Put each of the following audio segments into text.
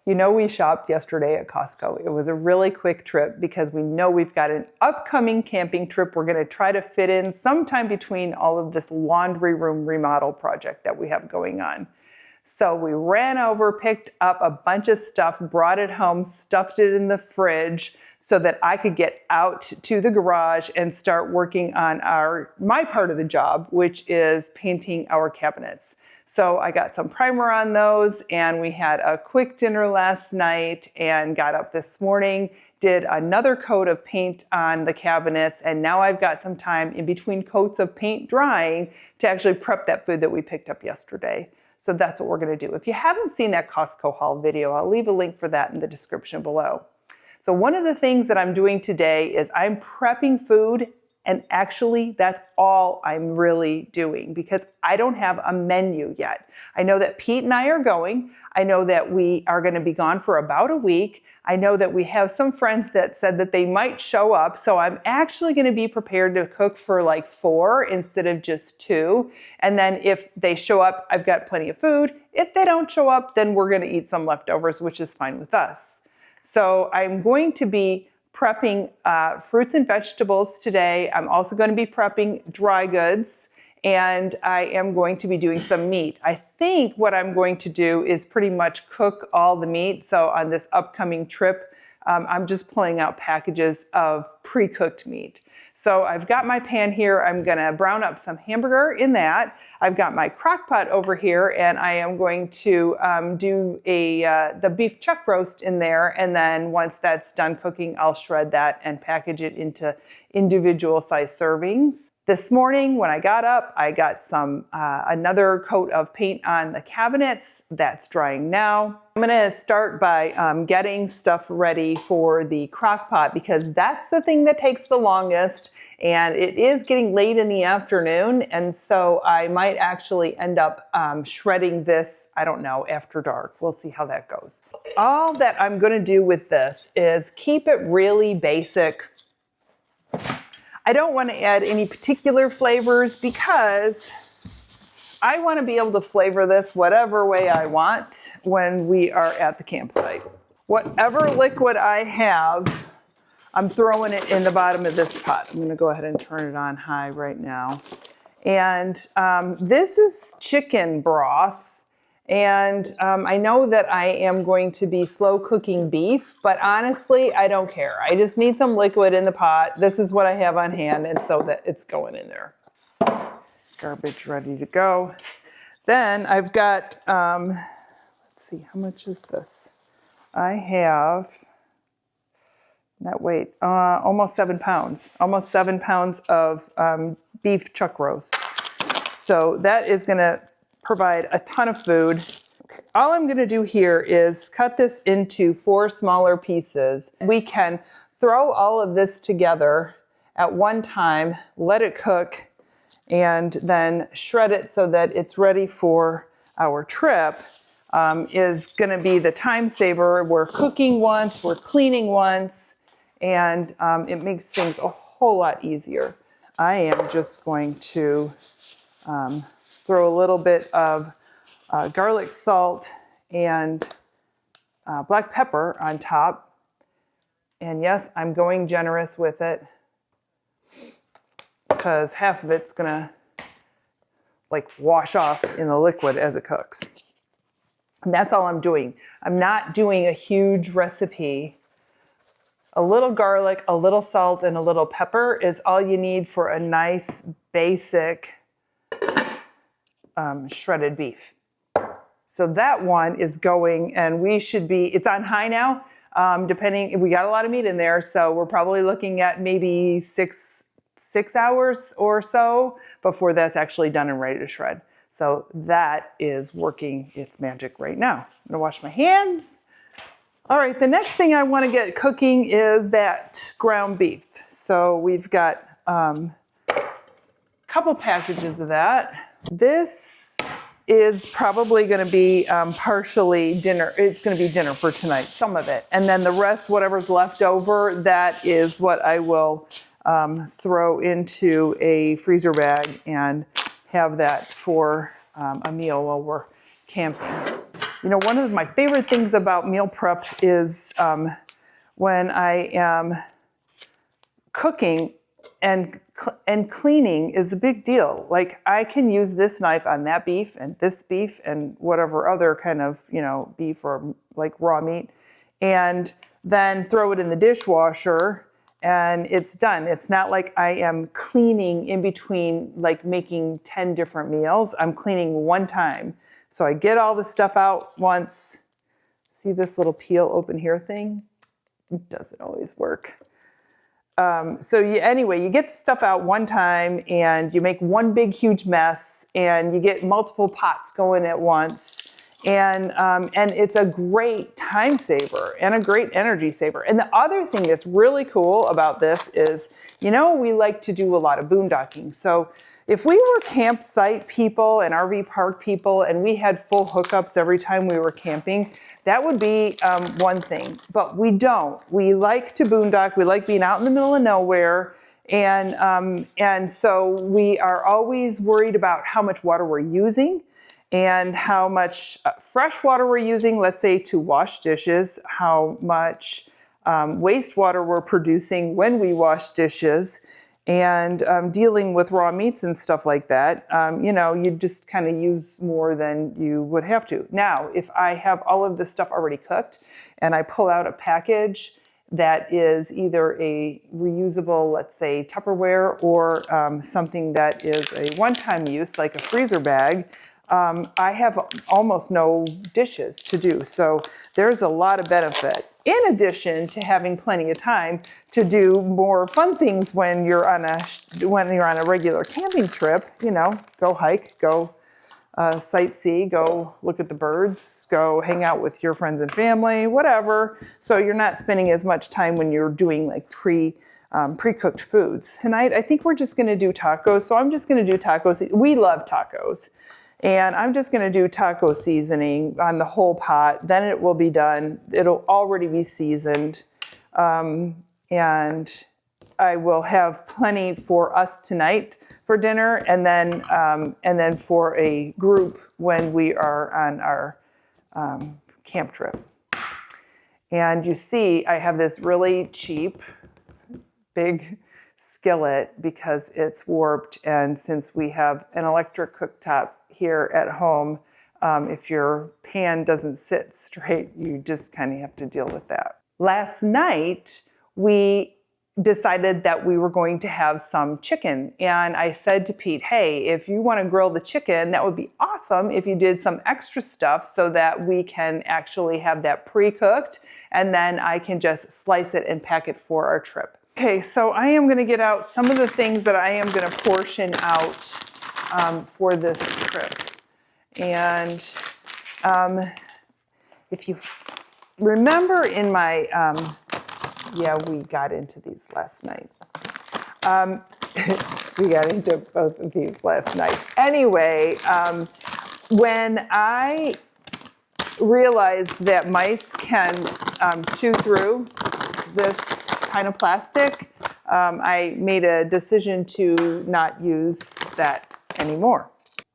You know, we shopped yesterday at Costco. It was a really quick trip because we know we've got an upcoming camping trip we're going to try to fit in sometime between all of this laundry room remodel project that we have going on. So we ran over, picked up a bunch of stuff, brought it home, stuffed it in the fridge so that I could get out to the garage and start working on my part of the job, which is painting our cabinets. So I got some primer on those, and we had a quick dinner last night and got up this morning, did another coat of paint on the cabinets, and now I've got some time in between coats of paint drying to actually prep that food that we picked up yesterday. So that's what we're going to do. If you haven't seen that Costco haul video, I'll leave a link for that in the description below. So one of the things that I'm doing today is I'm prepping food. And actually, that's all I'm really doing because I don't have a menu yet. I know that Pete and I are going. I know that we are going to be gone for about a week. I know that we have some friends that said that they might show up. So I'm actually going to be prepared to cook for like 4 instead of just 2. And then if they show up, I've got plenty of food. If they don't show up, then we're going to eat some leftovers, which is fine with us. So I'm going to be prepping fruits and vegetables today. I'm also going to be prepping dry goods, and I am going to be doing some meat. I think what I'm going to do is pretty much cook all the meat. So on this upcoming trip, I'm just pulling out packages of pre-cooked meat. So I've got my pan here. I'm going to brown up some hamburger in that. I've got my crock pot over here, and I am going to do the beef chuck roast in there. And then once that's done cooking, I'll shred that and package it into individual size servings. This morning when I got up, I got another coat of paint on the cabinets. That's drying now. I'm going to start by getting stuff ready for the crock pot because that's the thing that takes the longest, and it is getting late in the afternoon, and so I might actually end up shredding this, I don't know, after dark. We'll see how that goes. All that I'm going to do with this is keep it really basic. I don't want to add any particular flavors because I want to be able to flavor this whatever way I want when we are at the campsite. Whatever liquid I have, I'm throwing it in the bottom of this pot. I'm going to go ahead and turn it on high right now. And this is chicken broth. And I know that I am going to be slow cooking beef, but honestly, I don't care. I just need some liquid in the pot. This is what I have on hand, and so that it's going in there. Garbage ready to go. Then I've got, let's see, how much is this? I have, almost 7 pounds. Almost 7 pounds of beef chuck roast. So that is going to provide a ton of food. Okay. All I'm going to do here is cut this into 4 smaller pieces. We can throw all of this together at one time, let it cook, and then shred it so that it's ready for our trip. Is going to be the time saver. We're cooking once, we're cleaning once, and it makes things a whole lot easier. I am just going to throw a little bit of garlic salt and black pepper on top. And yes, I'm going generous with it because half of it's gonna like wash off in the liquid as it cooks. And that's all I'm doing. I'm not doing a huge recipe. A little garlic, a little salt, and a little pepper is all you need for a nice basic shredded beef. So that one is going, and it's on high now, we got a lot of meat in there, so we're probably looking at maybe six hours or so before that's actually done and ready to shred. So that is working its magic right now. I'm gonna wash my hands. All right, the next thing I want to get cooking is that ground beef. So we've got a couple packages of that. This is probably going to be partially dinner. It's going to be dinner for tonight, some of it. And then the rest, whatever's left over, that is what I will throw into a freezer bag and have that for a meal while we're camping. You know, one of my favorite things about meal prep is when I am cooking and cleaning is a big deal. Like I can use this knife on that beef and this beef and whatever other kind of, you know, beef or like raw meat, and then throw it in the dishwasher and it's done. It's not like I am cleaning in between, like making 10 different meals. I'm cleaning one time. So I get all the stuff out once. See this little peel open here thing? It doesn't always work. Anyway, you get the stuff out one time and you make one big huge mess and you get multiple pots going at once. And it's a great time saver and a great energy saver. And the other thing that's really cool about this is, you know, we like to do a lot of boondocking. So if we were campsite people and RV park people and we had full hookups every time we were camping, that would be one thing. But we don't. We like to boondock. We like being out in the middle of nowhere. And so we are always worried about how much water we're using and how much fresh water we're using, let's say to wash dishes, how much wastewater we're producing when we wash dishes, and dealing with raw meats and stuff like that. You know, you just kind of use more than you would have to. Now, if I have all of this stuff already cooked and I pull out a package that is either a reusable, let's say Tupperware, or something that is a one-time use, like a freezer bag, I have almost no dishes to do. So there's a lot of benefit, in addition to having plenty of time to do more fun things when you're on a regular camping trip. You know, go hike, go sightsee, go look at the birds, go hang out with your friends and family, whatever. So you're not spending as much time when you're doing like pre-cooked foods. Tonight, I think we're just going to do tacos. So I'm just going to do tacos. We love tacos. And I'm just going to do taco seasoning on the whole pot. Then it will be done. It'll already be seasoned. And I will have plenty for us tonight for dinner, and then for a group when we are on our camp trip. And you see, I have this really cheap, big skillet because it's warped. And since we have an electric cooktop here at home, if your pan doesn't sit straight, you just kind of have to deal with that. Last night, we decided that we were going to have some chicken. And I said to Pete, hey, if you want to grill the chicken, that would be awesome if you did some extra stuff so that we can actually have that pre-cooked, and then I can just slice it and pack it for our trip. Okay, so I am going to get out some of the things that I am going to portion out for this trip. And if you remember in my, yeah, we got into these last night. We got into both of these last night. Anyway, when I realized that mice can chew through this kind of plastic, I made a decision to not use that anymore.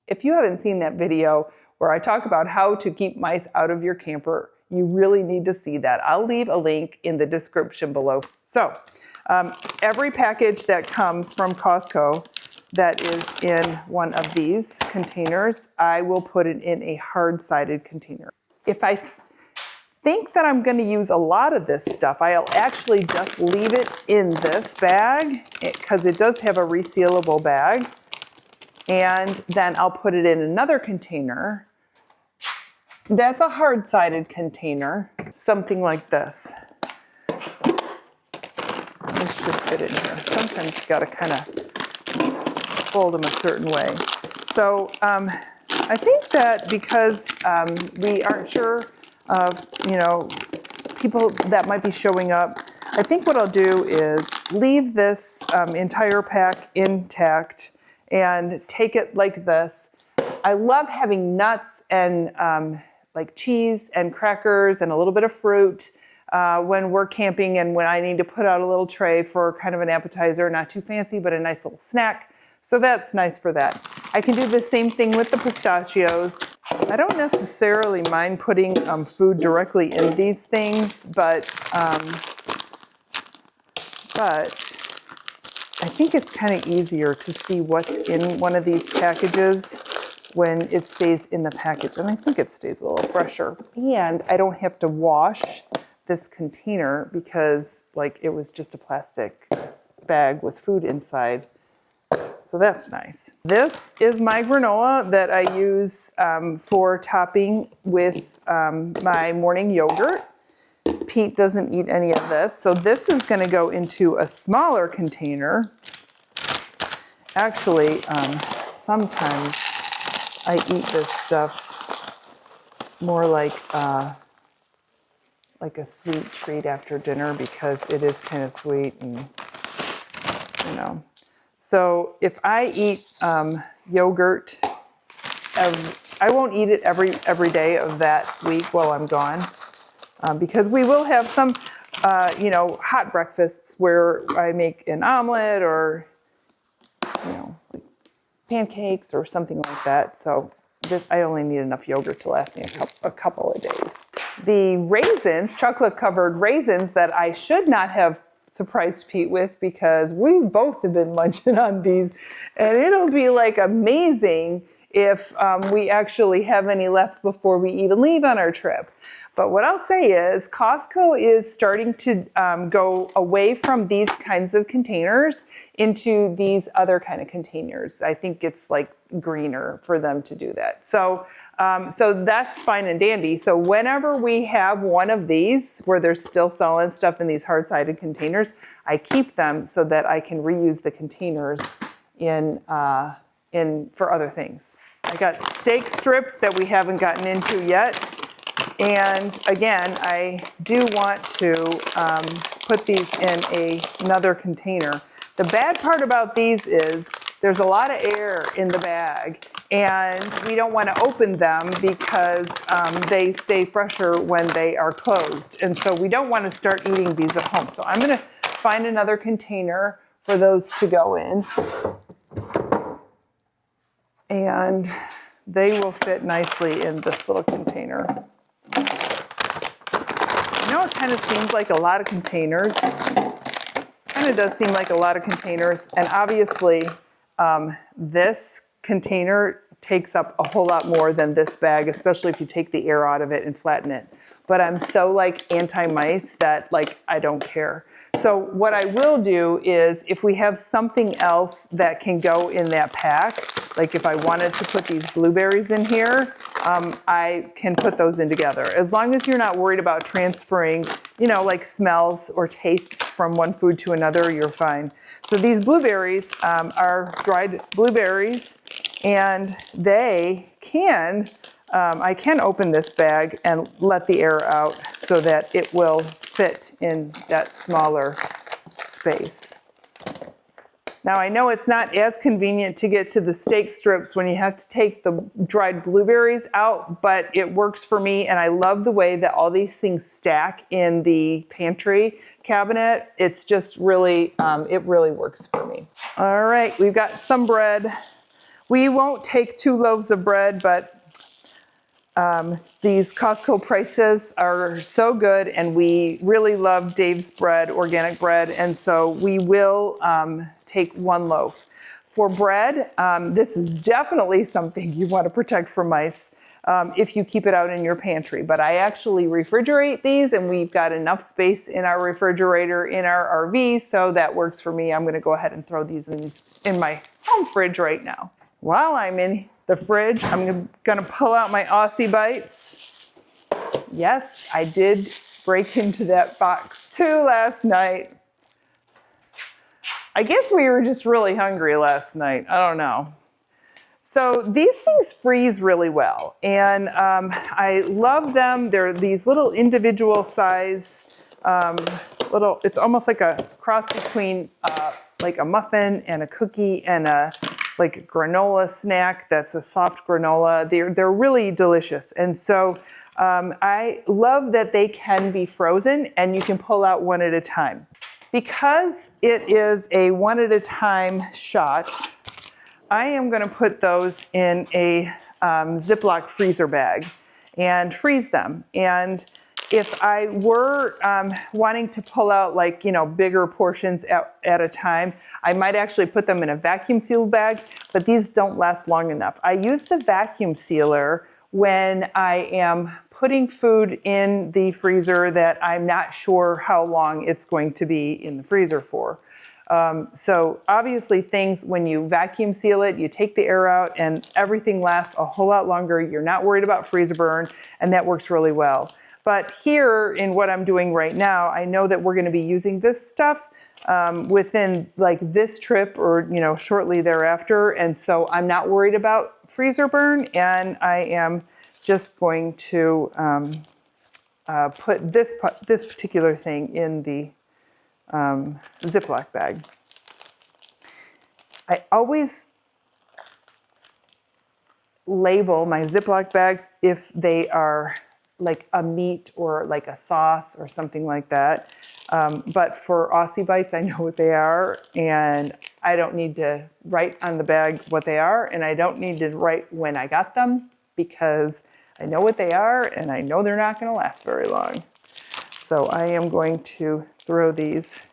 If you haven't seen that video where I talk about how to keep mice out of your camper, you really need to see that. I'll leave a link in the description below. So every package that comes from Costco that is in one of these containers, I will put it in a hard-sided container. If I think that I'm going to use a lot of this stuff, I'll actually just leave it in this bag because it does have a resealable bag. And then I'll put it in another container. That's a hard-sided container, something like this. This should fit in here. Sometimes you gotta kind of fold them a certain way. So I think that because we aren't sure of, you know, people that might be showing up, I think what I'll do is leave this entire pack intact and take it like this. I love having nuts and like cheese and crackers and a little bit of fruit when we're camping and when I need to put out a little tray for kind of an appetizer, not too fancy, but a nice little snack. So that's nice for that. I can do the same thing with the pistachios. I don't necessarily mind putting food directly in these things, but I think it's kind of easier to see what's in one of these packages when it stays in the package. And I think it stays a little fresher. And I don't have to wash this container because like it was just a plastic bag with food inside. So that's nice. This is my granola that I use for topping with my morning yogurt. Pete doesn't eat any of this, so this is going to go into a smaller container. Actually, sometimes I eat this stuff more like a sweet treat after dinner because it is kind of sweet and, you know. So if I eat yogurt, I won't eat it every day of that week while I'm gone. Because we will have some, hot breakfasts where I make an omelet or, like pancakes or something like that. So I only need enough yogurt to last me a couple of days. The raisins, chocolate-covered raisins that I should not have surprised Pete with because we both have been munching on these. And it'll be like amazing if we actually have any left before we even leave on our trip. But what I'll say is Costco is starting to go away from these kinds of containers into these other kind of containers. I think it's like greener for them to do that. So that's fine and dandy. So whenever we have one of these where they're still selling stuff in these hard-sided containers, I keep them so that I can reuse the containers for other things. I got steak strips that we haven't gotten into yet. And again, I do want to put these in another container. The bad part about these is there's a lot of air in the bag and we don't want to open them because they stay fresher when they are closed. And so we don't want to start eating these at home. So I'm going to find another container for those to go in. And they will fit nicely in this little container. It kind of seems like a lot of containers. Kind of does seem like a lot of containers. And obviously, this container takes up a whole lot more than this bag, especially if you take the air out of it and flatten it. But I'm so like anti-mice that like I don't care. So what I will do is if we have something else that can go in that pack, like if I wanted to put these blueberries in here, I can put those in together. As long as you're not worried about transferring, like smells or tastes from one food to another, you're fine. So these blueberries are dried blueberries and they can, I can open this bag and let the air out so that it will fit in that smaller space. Now I know it's not as convenient to get to the steak strips when you have to take the dried blueberries out, but it works for me and I love the way that all these things stack in the pantry cabinet. It's just really, it really works for me. All right, we've got some bread. We won't take 2 loaves of bread, but these Costco prices are so good and we really love Dave's bread, organic bread, and so we will take 1 loaf. For bread, this is definitely something you want to protect from mice if you keep it out in your pantry. But I actually refrigerate these and we've got enough space in our refrigerator in our RV, so that works for me. I'm going to go ahead and throw these in my home fridge right now. While I'm in the fridge, I'm gonna pull out my Aussie Bites. Yes, I did break into that box too last night. I guess we were just really hungry last night. I don't know. So these things freeze really well and I love them. They're these little individual size, it's almost like a cross between like a muffin and a cookie and a granola snack that's a soft granola. They're really delicious. And so I love that they can be frozen and you can pull out one at a time. Because it is a one at a time shot, I am going to put those in a Ziploc freezer bag and freeze them. And if I were wanting to pull out like, bigger portions at a time, I might actually put them in a vacuum sealed bag, but these don't last long enough. I use the vacuum sealer when I am putting food in the freezer that I'm not sure how long it's going to be in the freezer for. So obviously things, when you vacuum seal it, you take the air out and everything lasts a whole lot longer. You're not worried about freezer burn, and that works really well. But here in what I'm doing right now, I know that we're going to be using this stuff within like this trip or, shortly thereafter. And so I'm not worried about freezer burn, and I am just going to put this particular thing in the Ziploc bag. I always label my Ziploc bags if they are like a meat or like a sauce or something like that. But for Aussie Bites, I know what they are, and I don't need to write on the bag what they are, and I don't need to write when I got them, because I know what they are and I know they're not going to last very long. So I am going to throw these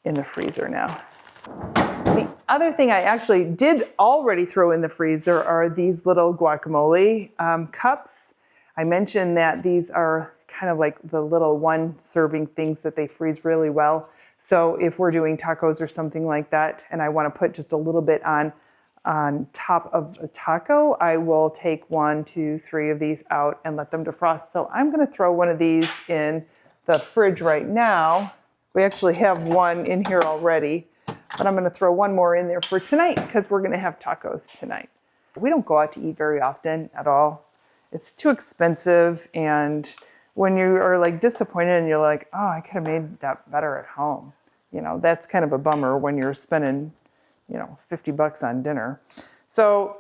in the freezer now. The other thing I actually did already throw in the freezer are these little guacamole cups. I mentioned that these are kind of like the little one serving things that they freeze really well. So if we're doing tacos or something like that, and I want to put just a little bit on top of a taco, I will take 1, 2, 3 of these out and let them defrost. So I'm going to throw one of these in the fridge right now. We actually have one in here already, but I'm going to throw one more in there for tonight because we're going to have tacos tonight. We don't go out to eat very often at all. It's too expensive, and when you are like disappointed and you're like, oh, I could have made that better at home. That's kind of a bummer when you're spending, $50 on dinner. So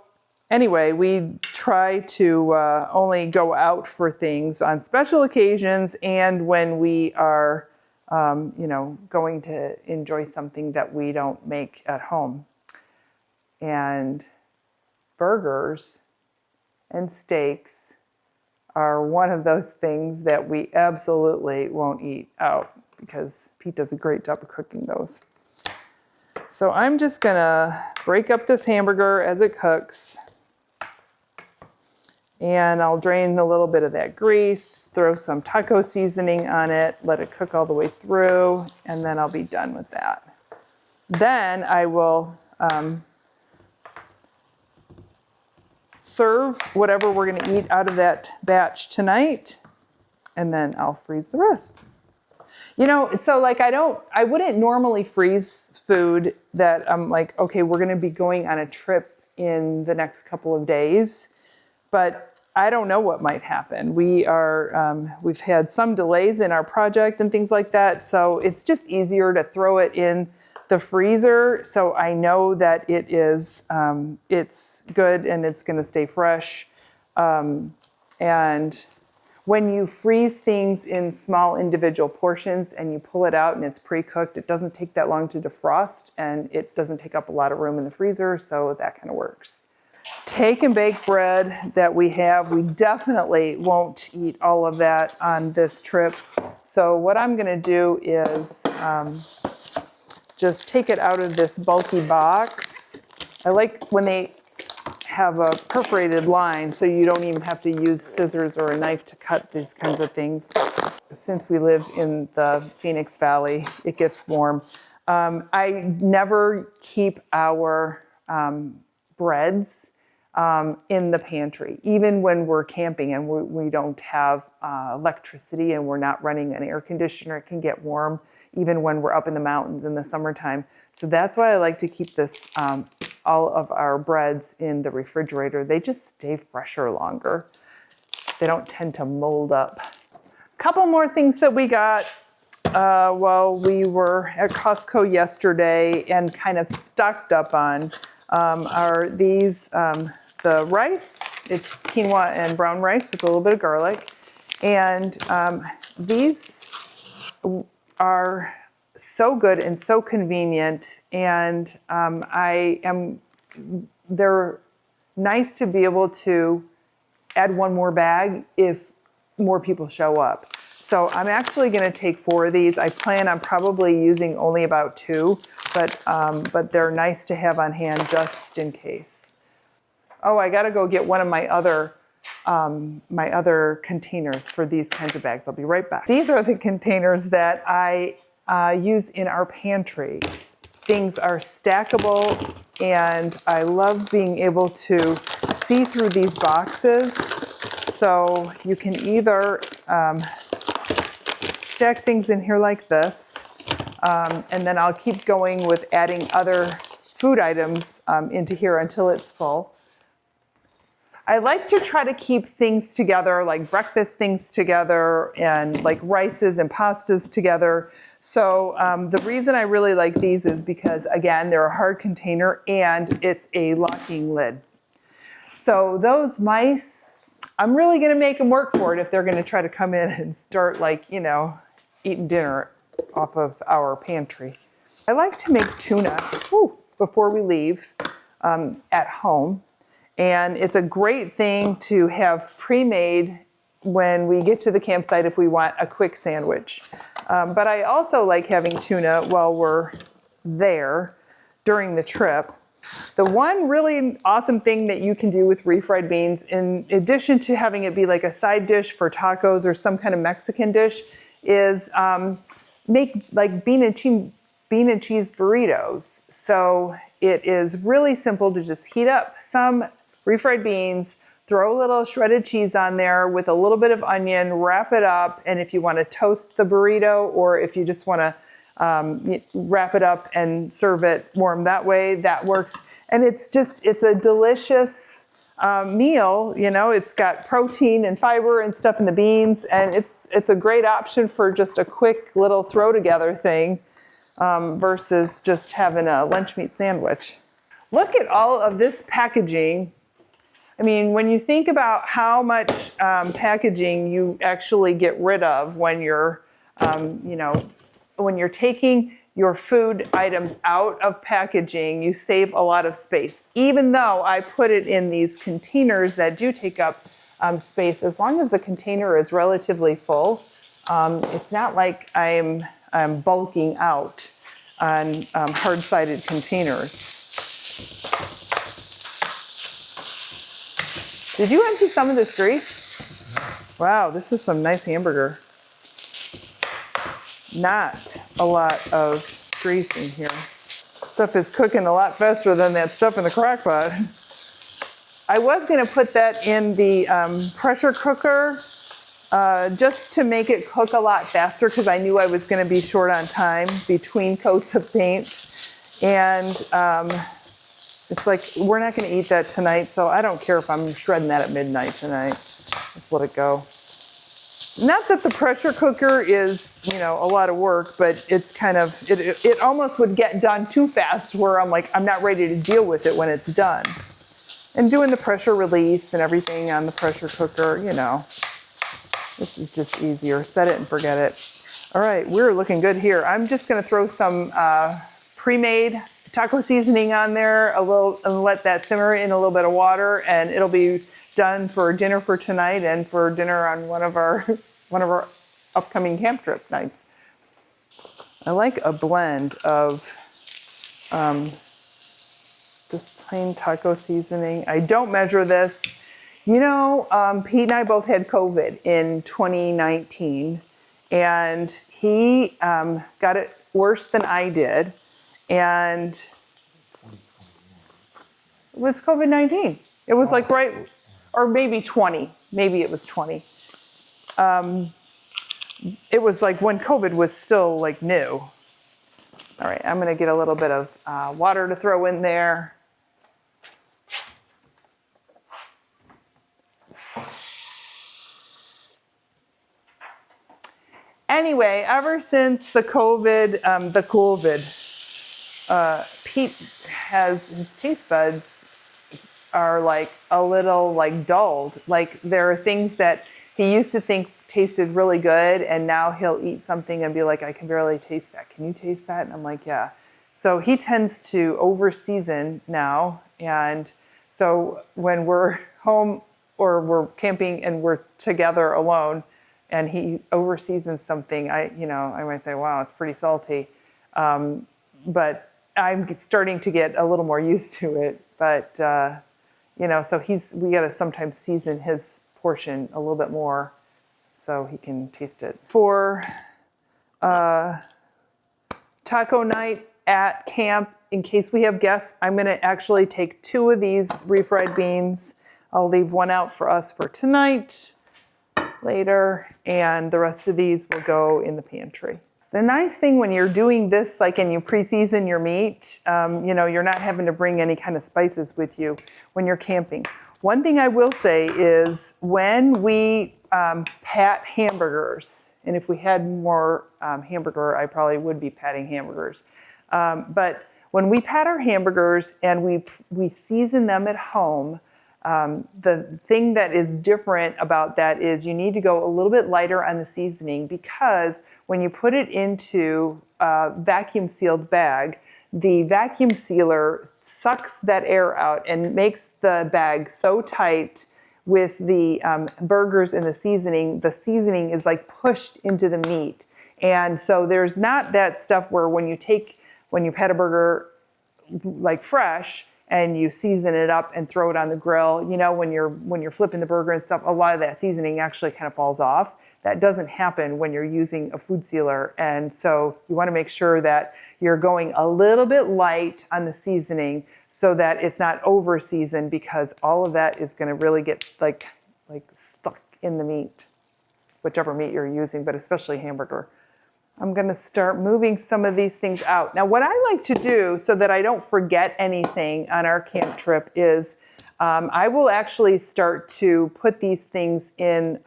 anyway, we try to only go out for things on special occasions and when we are, going to enjoy something that we don't make at home. And burgers and steaks are one of those things that we absolutely won't eat out because Pete does a great job of cooking those. So I'm just gonna break up this hamburger as it cooks, and I'll drain a little bit of that grease, throw some taco seasoning on it, let it cook all the way through, and then I'll be done with that. Then I will serve whatever we're going to eat out of that batch tonight, and then I'll freeze the rest. So like I wouldn't normally freeze food that I'm like, okay, we're going to be going on a trip in the next couple of days, but I don't know what might happen. We've had some delays in our project and things like that, so it's just easier to throw it in the freezer, so I know that it is, it's good and it's going to stay fresh. And when you freeze things in small individual portions and you pull it out and it's pre-cooked, it doesn't take that long to defrost and it doesn't take up a lot of room in the freezer, so that kind of works. Take and bake bread that we have, we definitely won't eat all of that on this trip. So what I'm going to do is just take it out of this bulky box. I like when they have a perforated line so you don't even have to use scissors or a knife to cut these kinds of things. Since we live in the Phoenix Valley, it gets warm. I never keep our breads in the pantry, even when we're camping and we don't have electricity and we're not running an air conditioner. It can get warm even when we're up in the mountains in the summertime. So that's why I like to keep this, all of our breads in the refrigerator. They just stay fresher longer. They don't tend to mold up. A couple more things that we got while we were at Costco yesterday and kind of stocked up on are these, the rice. It's quinoa and brown rice with a little bit of garlic. And these are so good and so convenient, and I am they're nice to be able to add one more bag if more people show up. So I'm actually going to take 4 of these. I plan on probably using only about 2, but they're nice to have on hand just in case. Oh, I got to go get one of my other containers for these kinds of bags. I'll be right back. These are the containers that I use in our pantry. Things are stackable, and I love being able to see through these boxes. So you can either stack things in here like this, and then I'll keep going with adding other food items into here until it's full. I like to try to keep things together, like breakfast things together, and like rices and pastas together. So the reason I really like these is because, again, they're a hard container and it's a locking lid. So those mice, I'm really going to make them work for it if they're going to try to come in and start, like, you know, eating dinner off of our pantry. I like to make tuna before we leave at home. And it's a great thing to have pre-made when we get to the campsite if we want a quick sandwich. But I also like having tuna while we're there during the trip. The one really awesome thing that you can do with refried beans, in addition to having it be like a side dish for tacos or some kind of Mexican dish, is make like bean and cheese burritos. So it is really simple to just heat up some refried beans, throw a little shredded cheese on there with a little bit of onion, wrap it up, and if you want to toast the burrito, or if you just want to wrap it up and serve it warm that way, that works. And it's a delicious meal. You know, it's got protein and fiber and stuff in the beans, and it's a great option for just a quick little throw together thing versus just having a lunch meat sandwich. Look at all of this packaging. I mean, when you think about how much packaging you actually get rid of when you're, when you're taking your food items out of packaging, you save a lot of space. Even though I put it in these containers that do take up space, as long as the container is relatively full, it's not like I'm bulking out on hard-sided containers. Did you empty some of this grease? Wow, this is some nice hamburger. Not a lot of grease in here. Stuff is cooking a lot faster than that stuff in the crock pot. I was going to put that in the pressure cooker just to make it cook a lot faster, because I knew I was going to be short on time between coats of paint. And it's like, we're not going to eat that tonight, so I don't care if I'm shredding that at midnight tonight. Just let it go. Not that the pressure cooker is, a lot of work, but it's kind of, it almost would get done too fast where I'm like, I'm not ready to deal with it when it's done. And doing the pressure release and everything on the pressure cooker, this is just easier. Set it and forget it. All right, we're looking good here. I'm just going to throw some pre-made taco seasoning on there a little and let that simmer in a little bit of water, and it'll be done for dinner for tonight and for dinner on one of our upcoming camp trip nights. I like a blend of just plain taco seasoning. I don't measure this. Pete and I both had COVID in 2019, and he got it worse than I did. And it was COVID-19. It was like right, or maybe 20. Maybe it was 20. It was like when COVID was still like new. All right, I'm going to get a little bit of water to throw in there. Anyway, ever since the COVID, Pete has, his taste buds are like a little like dulled. Like there are things that he used to think tasted really good, and now he'll eat something and be like, I can barely taste that. Can you taste that? And I'm like, yeah. So he tends to over season now, And so when we're home or we're camping and we're together alone and he overseasons something, I might say, wow, it's pretty salty. But I'm starting to get a little more used to it. But, so we got to sometimes season his portion a little bit more so he can taste it. For taco night at camp, in case we have guests, I'm going to actually take 2 of these refried beans. I'll leave one out for us for tonight, later, and the rest of these will go in the pantry. The nice thing when you're doing this, like, and you pre-season your meat, you're not having to bring any kind of spices with you when you're camping. One thing I will say is when we pat hamburgers, and if we had more hamburger, I probably would be patting hamburgers. But when we pat our hamburgers and we season them at home, the thing that is different about that is you need to go a little bit lighter on the seasoning, because when you put it into a vacuum sealed bag, the vacuum sealer sucks that air out and makes the bag so tight with the burgers and the seasoning is like pushed into the meat. And so there's not that stuff where when you pat a burger like fresh and you season it up and throw it on the grill, when you're flipping the burger and stuff, a lot of that seasoning actually kind of falls off. That doesn't happen when you're using a food sealer. And so you want to make sure that you're going a little bit light on the seasoning so that it's not over seasoned, because all of that is going to really get like stuck in the meat, whichever meat you're using, but especially hamburger. I'm going to start moving some of these things out. Now, what I like to do so that I don't forget anything on our camp trip is I will actually start to put these things in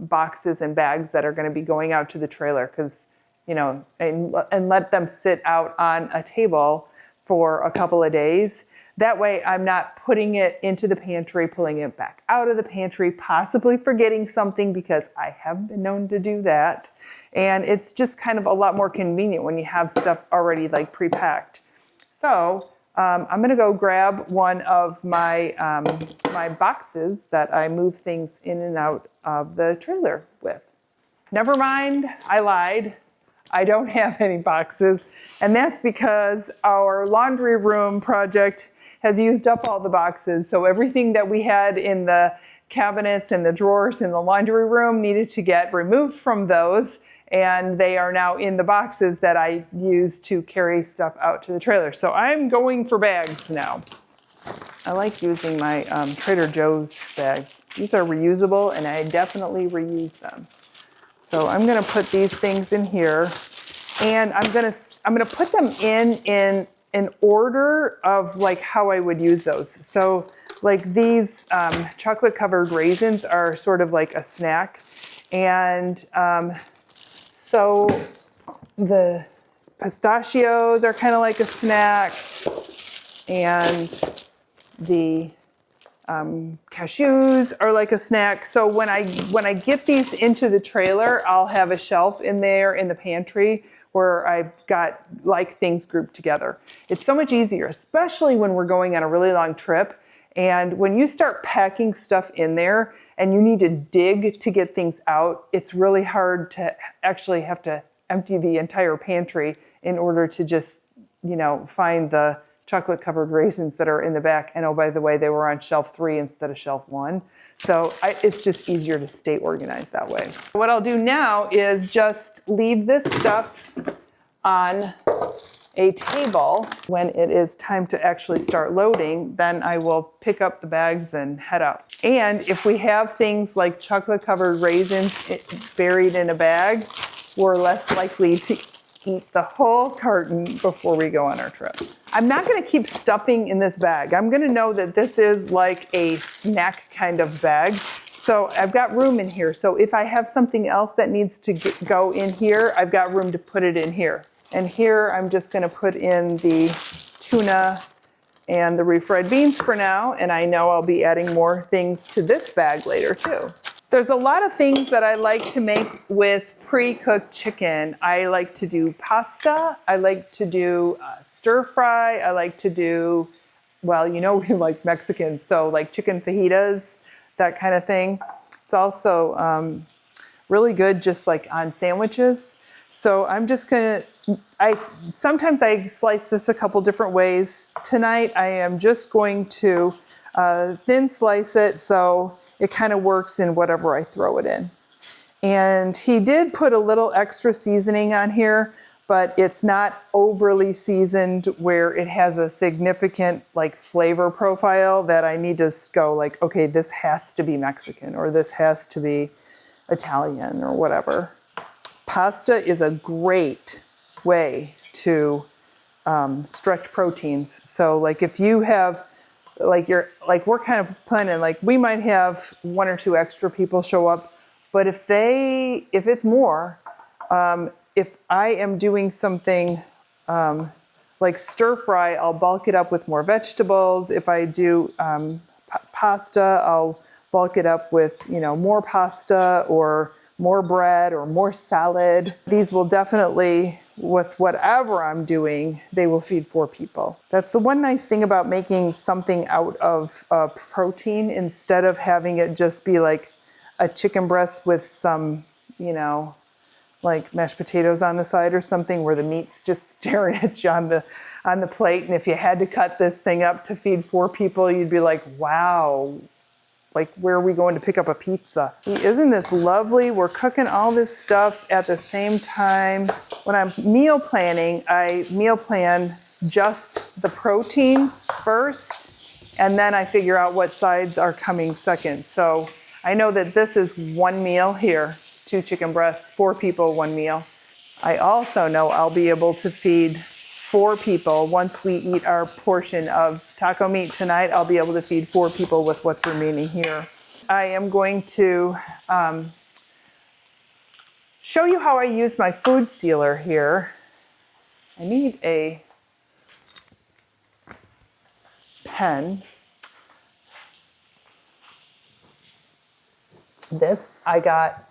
boxes and bags that are going to be going out to the trailer, because, and let them sit out on a table for a couple of days. That way I'm not putting it into the pantry, pulling it back out of the pantry, possibly forgetting something, because I have been known to do that. And it's just kind of a lot more convenient when you have stuff already like pre-packed. So I'm going to go grab one of my my boxes that I move things in and out of the trailer with. Never mind, I lied. I don't have any boxes, and that's because our laundry room project has used up all the boxes. So everything that we had in the cabinets and the drawers in the laundry room needed to get removed from those, and they are now in the boxes that I use to carry stuff out to the trailer. So I'm going for bags now. I like using my Trader Joe's bags. These are reusable, and I definitely reuse them. So I'm going to put these things in here, and I'm going to put them in an order of like how I would use those. So like these chocolate covered raisins are sort of like a snack, and so the pistachios are kind of like a snack, and the cashews are like a snack. So when I get these into the trailer, I'll have a shelf in there in the pantry where I've got like things grouped together. It's so much easier, especially when we're going on a really long trip. And when you start packing stuff in there and you need to dig to get things out, it's really hard to actually have to empty the entire pantry in order to just, find the chocolate covered raisins that are in the back. And oh, by the way, they were on shelf 3 instead of shelf 1. So it's just easier to stay organized that way. What I'll do now is just leave this stuff on a table. When it is time to actually start loading, then I will pick up the bags and head out. And if we have things like chocolate covered raisins buried in a bag, we're less likely to eat the whole carton before we go on our trip. I'm not going to keep stuffing in this bag. I'm going to know that this is like a snack kind of bag. So I've got room in here. So if I have something else that needs to go in here, I've got room to put it in here. And here I'm just going to put in the tuna and the refried beans for now. And I know I'll be adding more things to this bag later too. There's a lot of things that I like to make with pre-cooked chicken. I like to do pasta. I like to do stir fry. I like to do well, you know, we like Mexicans, so like chicken fajitas, that kind of thing. It's also really good just like on sandwiches. So I'm just gonna, sometimes I slice this a couple different ways. Tonight I am just going to thin slice it so it kind of works in whatever I throw it in. And he did put a little extra seasoning on here, but it's not overly seasoned where it has a significant like flavor profile that I need to go like, okay, this has to be Mexican or this has to be Italian or whatever. Pasta is a great way to stretch proteins. So like if you have, like we're kind of planning, like we might have 1 or 2 extra people show up, but if it's more, if I am doing something like stir fry, I'll bulk it up with more vegetables. If I do pasta, I'll bulk it up with, you know, more pasta or more bread or more salad. These will definitely, with whatever I'm doing, they will feed 4 people. That's the one nice thing about making something out of protein instead of having it just be like a chicken breast with some, you know, like mashed potatoes on the side or something where the meat's just staring at you on the plate. And if you had to cut this thing up to feed 4 people, you'd be like, wow, like where are we going to pick up a pizza? Isn't this lovely? We're cooking all this stuff at the same time. When I'm meal planning, I meal plan just the protein first, and then I figure out what sides are coming second. So I know that this is 1 meal here. 2 chicken breasts, 4 people, 1 meal. I also know I'll be able to feed 4 people. Once we eat our portion of taco meat tonight, I'll be able to feed 4 people with what's remaining here. I am going to show you how I use my food sealer here. I need a pen. This I got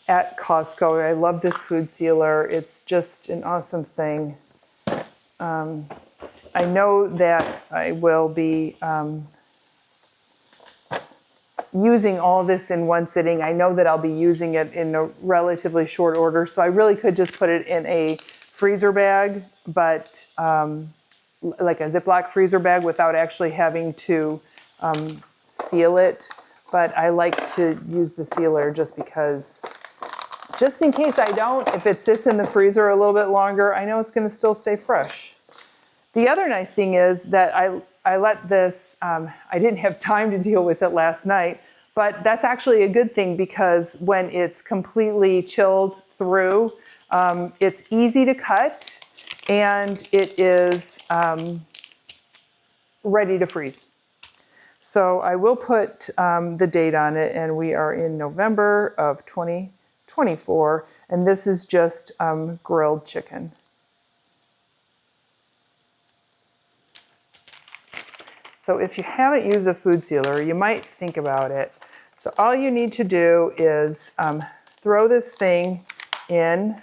at Costco. I love this food sealer. It's just an awesome thing. I know that I will be using all this in one sitting. I know that I'll be using it in a relatively short order, so I really could just put it in a freezer bag, but like a Ziploc freezer bag without actually having to seal it. But I like to use the sealer just because, just in case I don't, if it sits in the freezer a little bit longer, I know it's going to still stay fresh. The other nice thing is that I let this, I didn't have time to deal with it last night, but that's actually a good thing because when it's completely chilled through, it's easy to cut and it is ready to freeze. So I will put the date on it, and we are in November of 2024, and this is just grilled chicken. So if you haven't used a food sealer, you might think about it. So all you need to do is throw this thing in.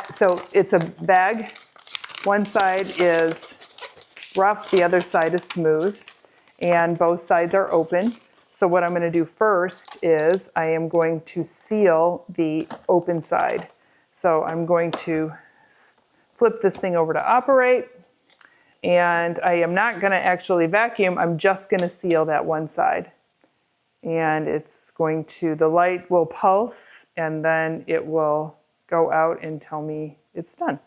So it's a bag. One side is rough, the other side is smooth, and both sides are open. So what I'm going to do first is I am going to seal the open side. So I'm going to flip this thing over to operate, and I am not going to actually vacuum. I'm just going to seal that one side. And it's going to, the light will pulse, and then it will go out and tell me it's done.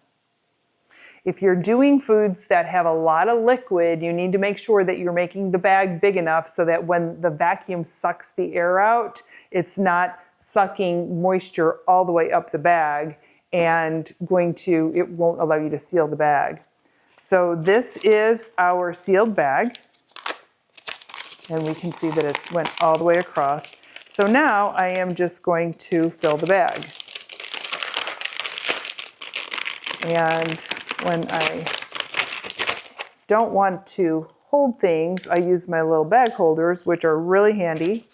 If you're doing foods that have a lot of liquid, you need to make sure that you're making the bag big enough so that when the vacuum sucks the air out, it's not sucking moisture all the way up the bag and it won't allow you to seal the bag. So this is our sealed bag, and we can see that it went all the way across. So now I am just going to fill the bag. And when I don't want to hold things, I use my little bag holders, which are really handy.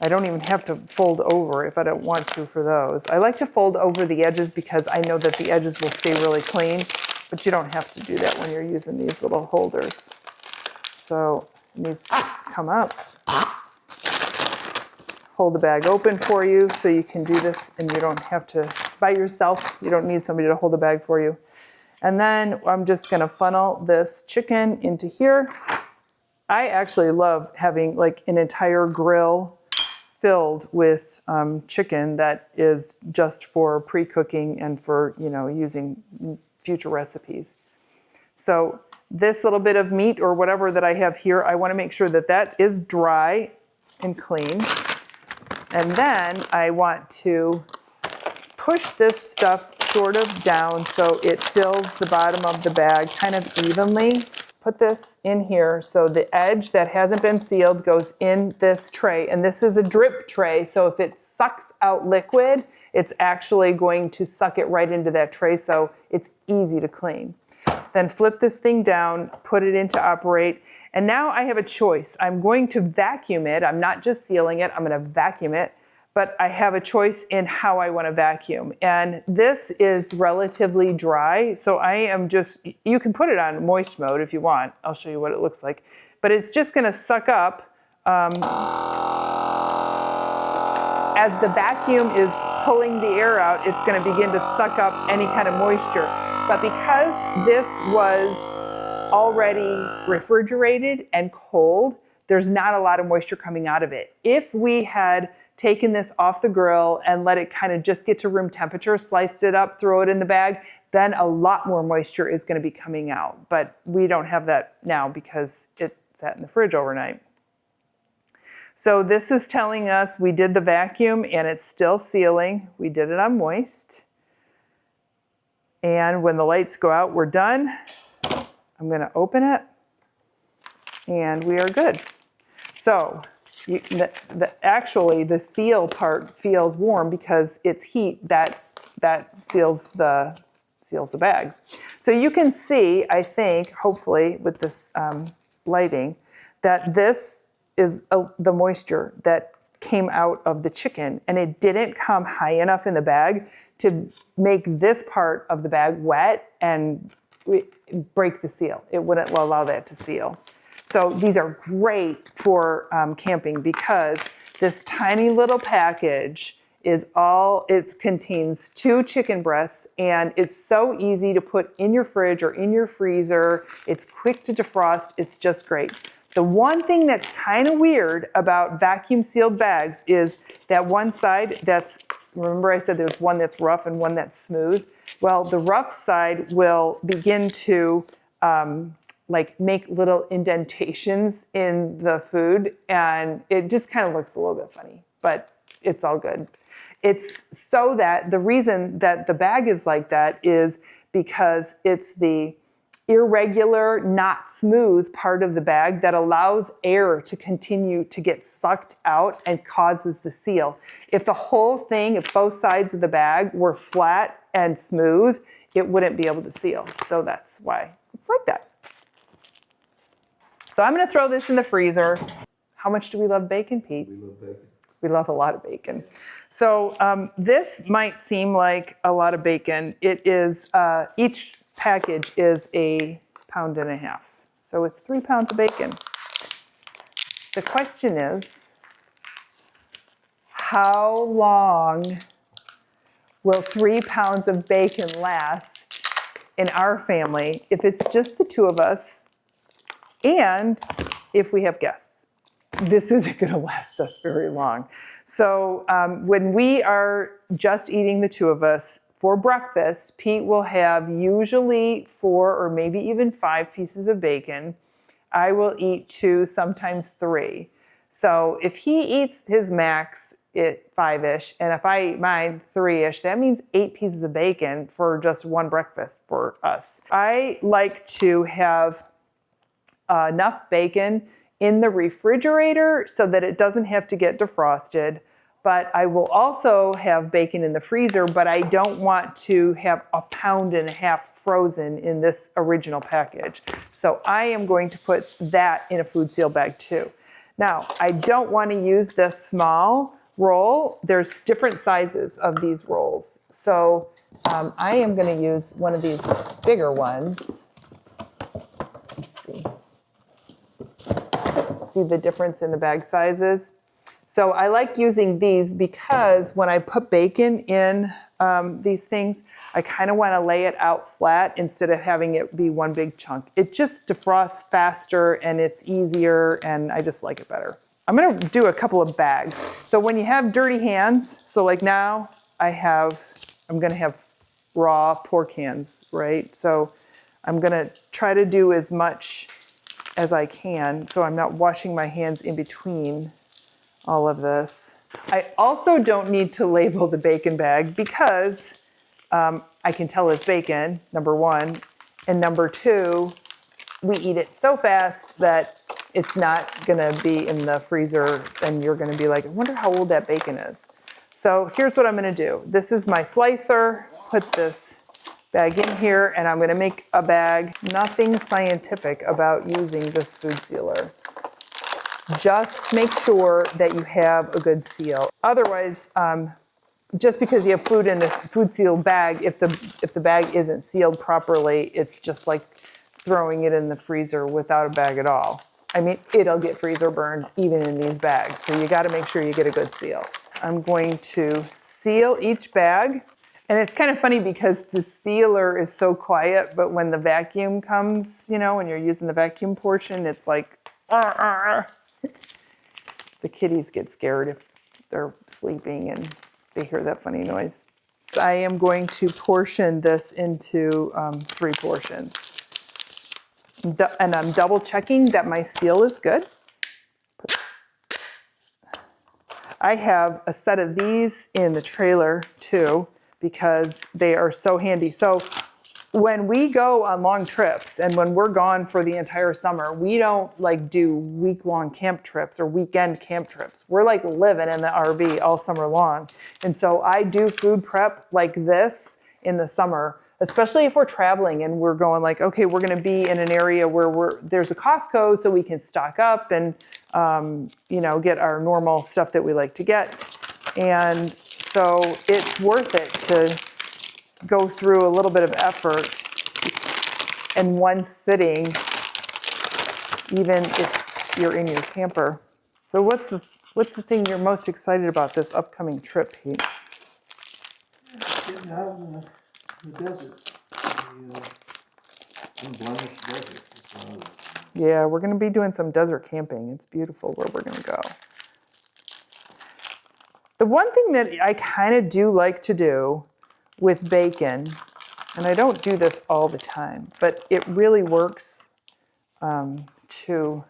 I don't even have to fold over if I don't want to for those. I like to fold over the edges because I know that the edges will stay really clean. But you don't have to do that when you're using these little holders. So these come up, hold the bag open for you so you can do this and you don't have to, by yourself, you don't need somebody to hold the bag for you. And then I'm just gonna funnel this chicken into here. I actually love having like an entire grill filled with chicken that is just for pre-cooking and for, you know, using future recipes. So this little bit of meat or whatever that I have here, I want to make sure that that is dry and clean. And then I want to push this stuff sort of down so it fills the bottom of the bag kind of evenly. Put this in here so the edge that hasn't been sealed goes in this tray. And this is a drip tray, so if it sucks out liquid, it's actually going to suck it right into that tray, so it's easy to clean. Then flip this thing down, put it into operate, and now I have a choice. I'm going to vacuum it. I'm not just sealing it, I'm gonna vacuum it, but I have a choice in how I wanna vacuum. And this is relatively dry, so I am just, you can put it on moist mode if you want. I'll show you what it looks like. But it's just gonna suck up as the vacuum is pulling the air out, it's gonna begin to suck up any kind of moisture. But because this was already refrigerated and cold, there's not a lot of moisture coming out of it. If we had taken this off the grill and let it kind of just get to room temperature, sliced it up, throw it in the bag, then a lot more moisture is gonna be coming out. But we don't have that now because it sat in the fridge overnight. So this is telling us we did the vacuum and it's still sealing. We did it on moist. And when the lights go out, we're done. I'm gonna open it and we are good. So actually the seal part feels warm because it's heat that seals the bag. So you can see, I think, hopefully with this lighting, that this is the moisture that came out of the chicken, and it didn't come high enough in the bag to make this part of the bag wet and break the seal. It wouldn't allow that to seal. So these are great for camping because this tiny little package it contains 2 chicken breasts, and it's so easy to put in your fridge or in your freezer. It's quick to defrost. It's just great. The one thing that's kind of weird about vacuum sealed bags is that one side remember I said there's one that's rough and one that's smooth? Well, the rough side will begin to like make little indentations in the food, and it just kind of looks a little bit funny, but it's all good. It's so that the reason that the bag is like that is because it's the irregular, not smooth part of the bag that allows air to continue to get sucked out and causes the seal. If the whole thing, if both sides of the bag were flat and smooth, it wouldn't be able to seal. So that's why it's like that. So I'm gonna throw this in the freezer. How much do we love bacon, Pete? We love bacon. We love a lot of bacon. So this might seem like a lot of bacon. It is, each package is 1.5 pounds. So it's 3 pounds of bacon. The question is, how long will 3 pounds of bacon last in our family if it's just the 2 of us and if we have guests? This isn't going to last us very long. So when we are just eating the 2 of us, for breakfast, Pete will have usually 4 or maybe even 5 pieces of bacon. I will eat 2, sometimes 3. So if he eats his max at 5-ish, and if I eat mine 3-ish, that means 8 pieces of bacon for just one breakfast for us. I like to have enough bacon in the refrigerator so that it doesn't have to get defrosted. But I will also have bacon in the freezer, but I don't want to have 1.5 pounds frozen in this original package. So I am going to put that in a food seal bag too. Now, I don't want to use this small roll, there's different sizes of these rolls. So I am going to use one of these bigger ones. Let's see. See the difference in the bag sizes? So I like using these because when I put bacon in these things, I kind of want to lay it out flat instead of having it be one big chunk. It just defrosts faster and it's easier, and I just like it better. I'm going to do a couple of bags. So when you have dirty hands, so like now I'm going to have raw pork hands, right? So I'm going to try to do as much as I can so I'm not washing my hands in between all of this. I also don't need to label the bacon bag because I can tell it's bacon, number one, and number two, we eat it so fast that it's not gonna be in the freezer and you're gonna be like, I wonder how old that bacon is. So here's what I'm gonna do. This is my slicer, put this bag in here, and I'm gonna make a bag. Nothing scientific about using this food sealer. Just make sure that you have a good seal. Otherwise, just because you have food in this food sealed bag, if the bag isn't sealed properly, it's just like throwing it in the freezer without a bag at all. I mean, it'll get freezer burned even in these bags. So you got to make sure you get a good seal. I'm going to seal each bag. And it's kind of funny because the sealer is so quiet, but when the vacuum comes, you know, when you're using the vacuum portion, it's like, The kitties get scared if they're sleeping and they hear that funny noise. I am going to portion this into 3 portions. And I'm double checking that my seal is good. I have a set of these in the trailer too because they are so handy. So when we go on long trips and when we're gone for the entire summer, we don't like do week-long camp trips or weekend camp trips. We're like living in the RV all summer long. And so I do food prep like this in the summer, especially if we're traveling and we're going like, okay, we're going to be in an area where there's a Costco so we can stock up and, get our normal stuff that we like to get. And so it's worth it to go through a little bit of effort in one sitting, even if you're in your camper. So what's the thing you're most excited about this upcoming trip, Pete? Getting out in the desert, the unblemished desert. Yeah, we're going to be doing some desert camping. It's beautiful where we're going to go. The one thing that I kind of do like to do with bacon, and I don't do this all the time, but it really works to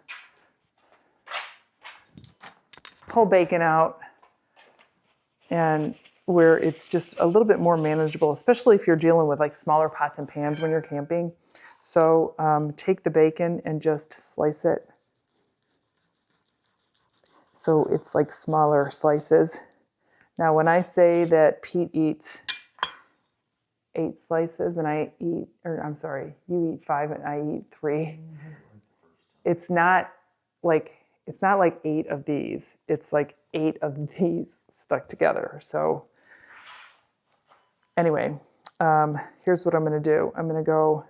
pull bacon out and where it's just a little bit more manageable, especially if you're dealing with like smaller pots and pans when you're camping. So take the bacon and just slice it. So it's like smaller slices. Now, when I say that Pete eats 8 slices and you eat 5 and I eat 3. It's not like 8 of these. It's like 8 of these stuck together. So anyway, here's what I'm going to do. I'm going to go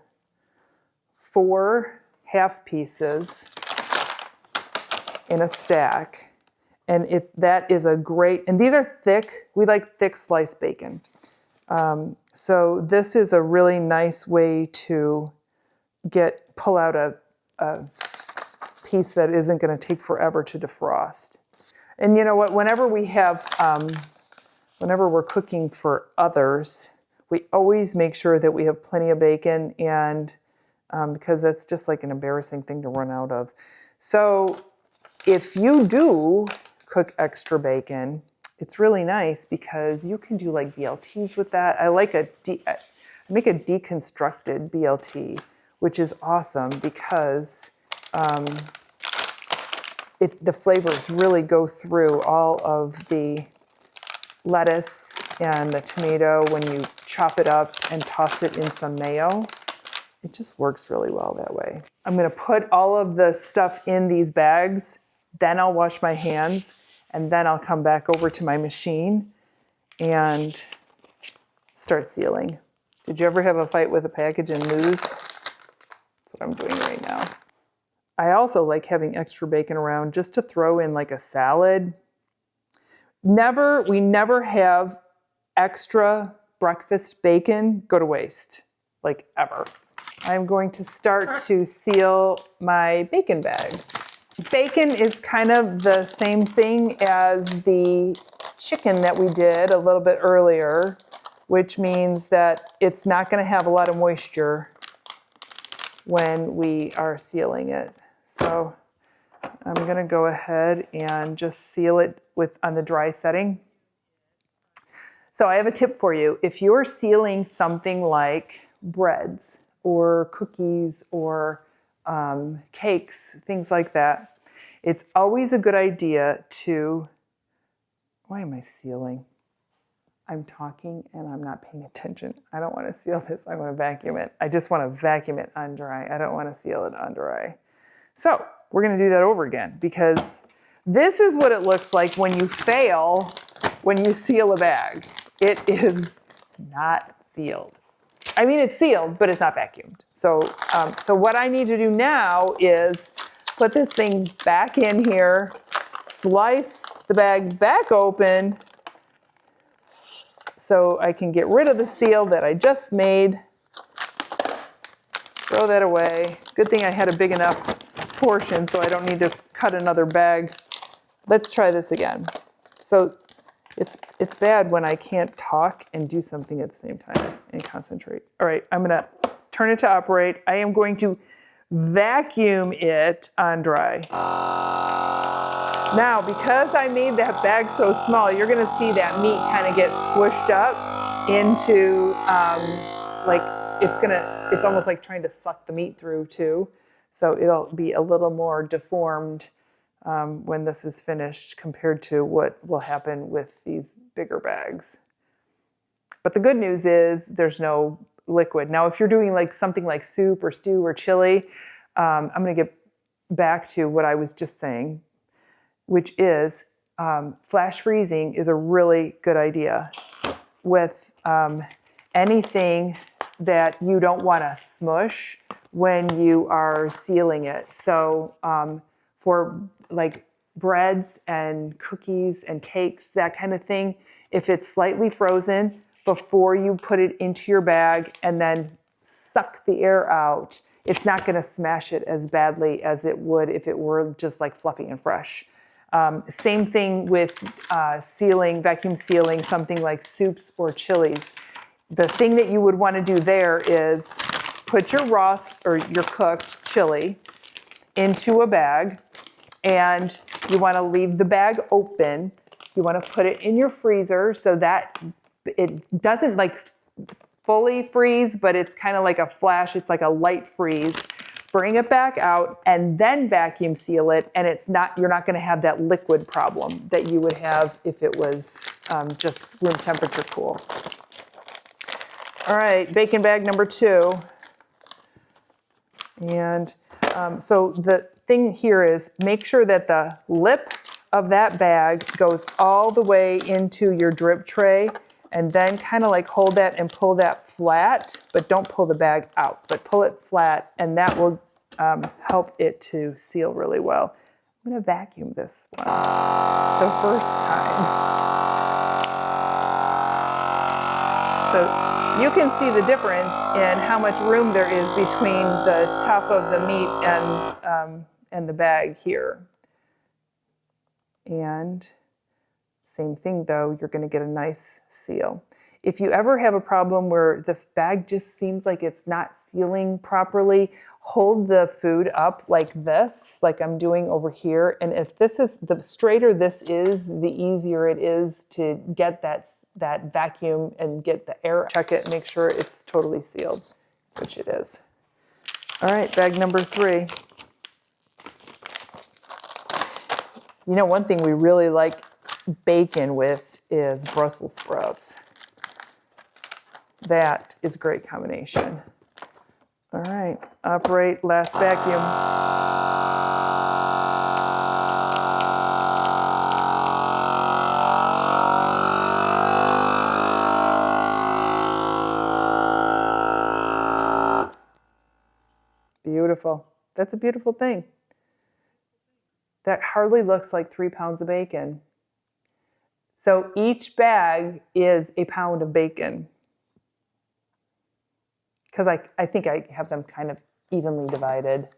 4 half pieces in a stack. And that is a great, and these are thick. We like thick sliced bacon. So this is a really nice way to pull out a piece that isn't going to take forever to defrost. And you know what? Whenever we're cooking for others, we always make sure that we have plenty of bacon, and because that's just like an embarrassing thing to run out of. So if you do cook extra bacon, it's really nice because you can do like BLTs with that. I make a deconstructed BLT, which is awesome because the flavors really go through all of the lettuce and the tomato when you chop it up and toss it in some mayo. It just works really well that way. I'm going to put all of the stuff in these bags, then I'll wash my hands. and then I'll come back over to my machine and start sealing. Did you ever have a fight with a package and lose? That's what I'm doing right now. I also like having extra bacon around just to throw in like a salad. We never have extra breakfast bacon go to waste, like ever. I'm going to start to seal my bacon bags. Bacon is kind of the same thing as the chicken that we did a little bit earlier, which means that it's not going to have a lot of moisture when we are sealing it. So I'm going to go ahead and just seal it on the dry setting. So I have a tip for you. If you're sealing something like breads or cookies or cakes, things like that, it's always a good idea to, why am I sealing? I'm talking and I'm not paying attention. I don't want to seal this. I want to vacuum it. I just want to vacuum it on dry. I don't want to seal it on dry. So we're going to do that over again, because this is what it looks like when you fail when you seal a bag. It is not sealed. I mean, it's sealed, but it's not vacuumed. So what I need to do now is put this thing back in here, slice the bag back open so I can get rid of the seal that I just made. Throw that away. Good thing I had a big enough portion so I don't need to cut another bag. Let's try this again. So it's bad when I can't talk and do something at the same time and concentrate. All right, I'm gonna turn it to operate. I am going to vacuum it on dry. Now, because I made that bag so small, you're gonna see that meat kind of get squished up into it's almost like trying to suck the meat through too. So it'll be a little more deformed when this is finished compared to what will happen with these bigger bags. But the good news is there's no liquid. Now, if you're doing like something like soup or stew or chili, I'm going to get back to what I was just saying, which is flash freezing is a really good idea with anything that you don't want to smush when you are sealing it. So for like breads and cookies and cakes, that kind of thing, if it's slightly frozen before you put it into your bag and then suck the air out, it's not going to smash it as badly as it would if it were just like fluffy and fresh. Same thing with vacuum sealing something like soups or chilies. The thing that you would want to do there is put your raw or your cooked chili into a bag, and you want to leave the bag open. You want to put it in your freezer so that it doesn't like fully freeze, but it's kind of like a flash. It's like a light freeze. Bring it back out and then vacuum seal it, and you're not going to have that liquid problem that you would have if it was just room temperature cool. All right, bacon bag number 2. And so the thing here is make sure that the lip of that bag goes all the way into your drip tray, and then kind of like hold that and pull that flat, but don't pull the bag out, but pull it flat, and that will help it to seal really well. I'm going to vacuum this one the first time. So you can see the difference in how much room there is between the top of the meat and the bag here. And same thing though, you're going to get a nice seal. If you ever have a problem where the bag just seems like it's not sealing properly, hold the food up like this, like I'm doing over here. And if the straighter this is, the easier it is to get that vacuum and get the air. Check it, make sure it's totally sealed, which it is. All right, bag number 3. You know, one thing we really like bacon with is Brussels sprouts. That is a great combination. All right, operate, last vacuum. beautiful. That's a beautiful thing. That hardly looks like 3 pounds of bacon. So each bag is a pound of bacon. Because I think I have them kind of evenly divided,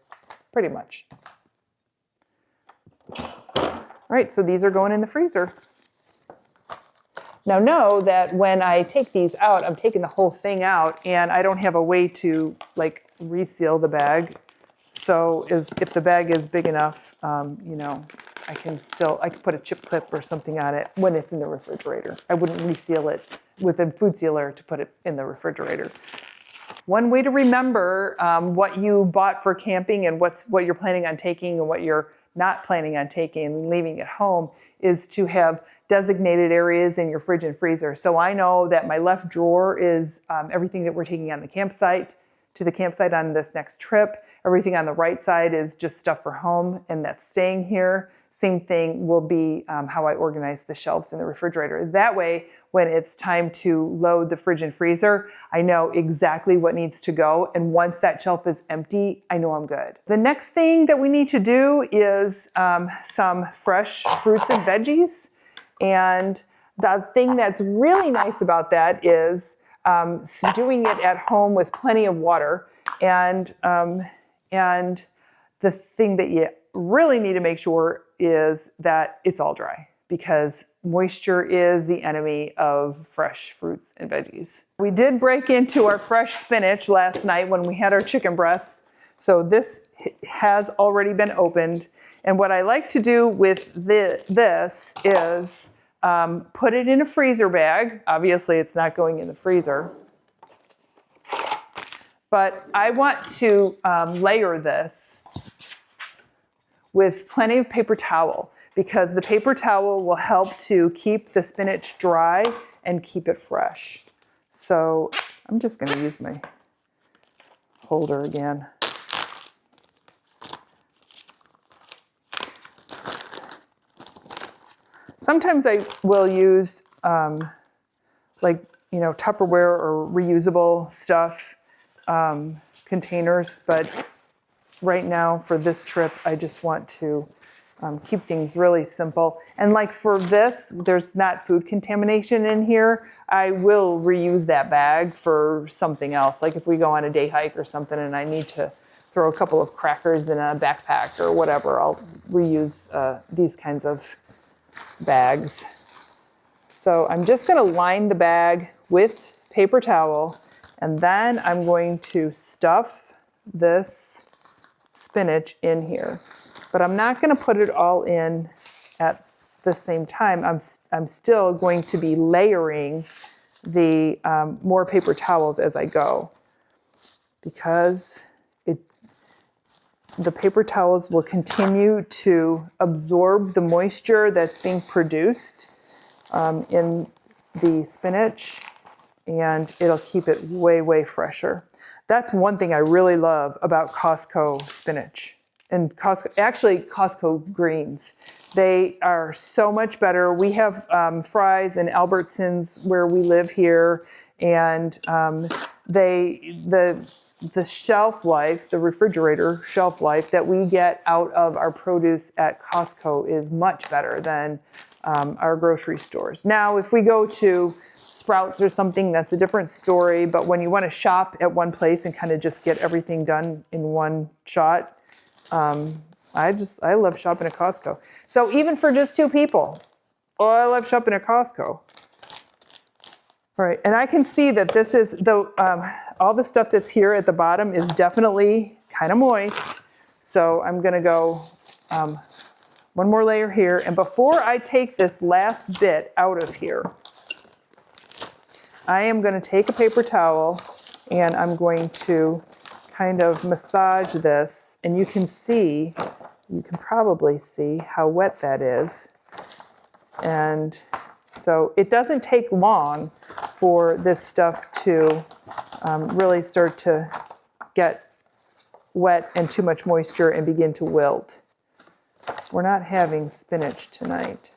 pretty much. All right, so these are going in the freezer. Now know that when I take these out, I'm taking the whole thing out, and I don't have a way to like reseal the bag. So if the bag is big enough, you know, I can put a chip clip or something on it when it's in the refrigerator. I wouldn't reseal it with a food sealer to put it in the refrigerator. One way to remember what you bought for camping and what you're planning on taking and what you're not planning on taking and leaving at home is to have designated areas in your fridge and freezer. So I know that my left drawer is everything that we're taking on the campsite, to the campsite on this next trip. Everything on the right side is just stuff for home and that's staying here. Same thing will be how I organize the shelves in the refrigerator. That way, when it's time to load the fridge and freezer, I know exactly what needs to go. And once that shelf is empty, I know I'm good. The next thing that we need to do is some fresh fruits and veggies. And the thing that's really nice about that is doing it at home with plenty of water. And the thing that you really need to make sure is that it's all dry, because moisture is the enemy of fresh fruits and veggies. We did break into our fresh spinach last night when we had our chicken breasts. So this has already been opened. And what I like to do with this is put it in a freezer bag. Obviously, it's not going in the freezer. But I want to layer this with plenty of paper towel, because the paper towel will help to keep the spinach dry and keep it fresh. So I'm just going to use my holder again. Sometimes I will use Tupperware or reusable stuff, containers, but right now for this trip, I just want to keep things really simple. And like for this, there's not food contamination in here. I will reuse that bag for something else. Like if we go on a day hike or something and I need to throw a couple of crackers in a backpack or whatever, I'll reuse these kinds of bags. So I'm just going to line the bag with paper towel, and then I'm going to stuff this spinach in here. But I'm not going to put it all in at the same time. I'm still going to be layering the more paper towels as I go, because the paper towels will continue to absorb the moisture that's being produced in the spinach, and it'll keep it way, way fresher. That's one thing I really love about Costco spinach and Costco greens. They are so much better. We have Fry's and Albertsons where we live here, and the shelf life, the refrigerator shelf life that we get out of our produce at Costco is much better than our grocery stores. Now, if we go to Sprouts or something, that's a different story. But when you want to shop at one place and kind of just get everything done in one shot, I love shopping at Costco. So even for just 2 people, I love shopping at Costco. All right, and I can see that this is all the stuff that's here at the bottom is definitely kind of moist. So I'm going to go one more layer here. And before I take this last bit out of here, I am going to take a paper towel and I'm going to kind of massage this. And you can probably see how wet that is. And so it doesn't take long for this stuff to really start to get wet and too much moisture and begin to wilt. We're not having spinach tonight.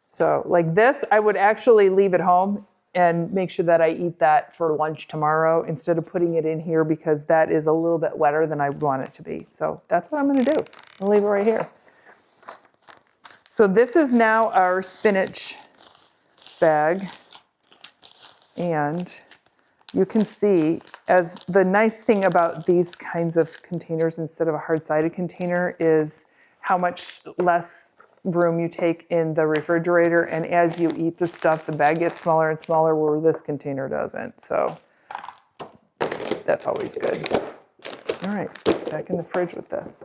So like this, I would actually leave at home and make sure that I eat that for lunch tomorrow instead of putting it in here because that is a little bit wetter than I want it to be. So that's what I'm going to do. I'll leave it right here. So this is now our spinach bag. And you can see, as the nice thing about these kinds of containers instead of a hard-sided container is how much less room you take in the refrigerator. And as you eat the stuff, the bag gets smaller and smaller where this container doesn't. So that's always good. All right, back in the fridge with this.